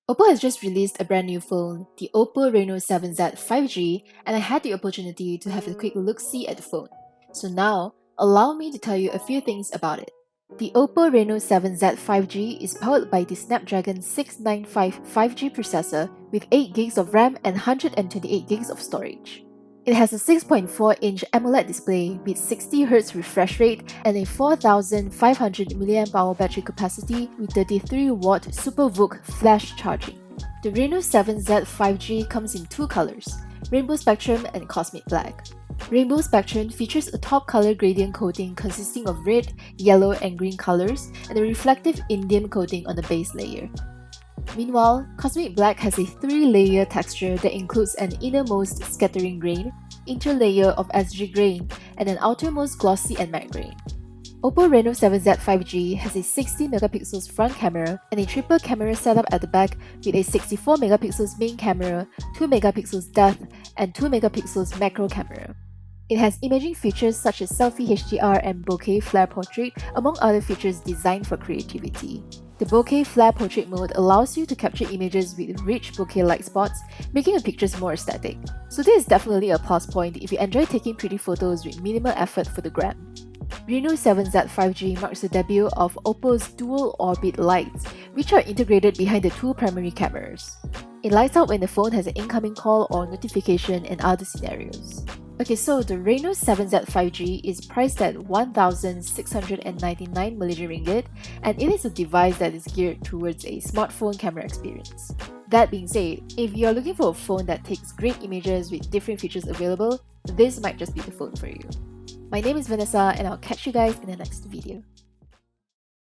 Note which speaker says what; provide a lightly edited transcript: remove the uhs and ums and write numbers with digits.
Speaker 1: OPPO has just released a brand new phone, the OPPO Reno7 Z 5G, and I had the opportunity to have a quick look-see at the phone. So now, allow me to tell you a few things about it. The OPPO Reno7 Z 5G is powered by the Snapdragon 695 5G processor with 8GB of RAM and 128GB of storage. It has a 6.4-inch AMOLED display with 60Hz refresh rate and a 4500 mAh battery capacity with 33W Super VOOC flash charging. The Reno7 Z 5G comes in two colors, Rainbow Spectrum and Cosmic Black. Rainbow Spectrum features a top color gradient coating consisting of red, yellow, and green colors and a reflective indium coating on the base layer. Meanwhile, Cosmic Black has a 3-layer texture that includes an innermost scattering grain, interlayer of SG grain, and an outermost glossy and matte grain. OPPO Reno7 Z 5G has a 60MP front camera and a triple camera setup at the back with a 64MP main camera, 2MP depth, and 2MP macro camera. It has imaging features such as selfie HDR and bokeh flare portrait, among other features designed for creativity. The bokeh flare portrait mode allows you to capture images with rich bokeh-like spots, making the pictures more aesthetic. So this is definitely a plus point if you enjoy taking pretty photos with minimal effort for the gram. Reno7 Z 5G marks the debut of OPPO's dual orbit lights, which are integrated behind the two primary cameras. It lights up when the phone has an incoming call or notification and other scenarios. Okay, so the Reno7 Z 5G is priced at 1,699 Malaysian ringgit, and it is a device that is geared towards a smartphone camera experience. That being said, if you're looking for a phone that takes great images with different features available, this might just be the phone for you. My name is Vanessa, and I'll catch you guys in the next video.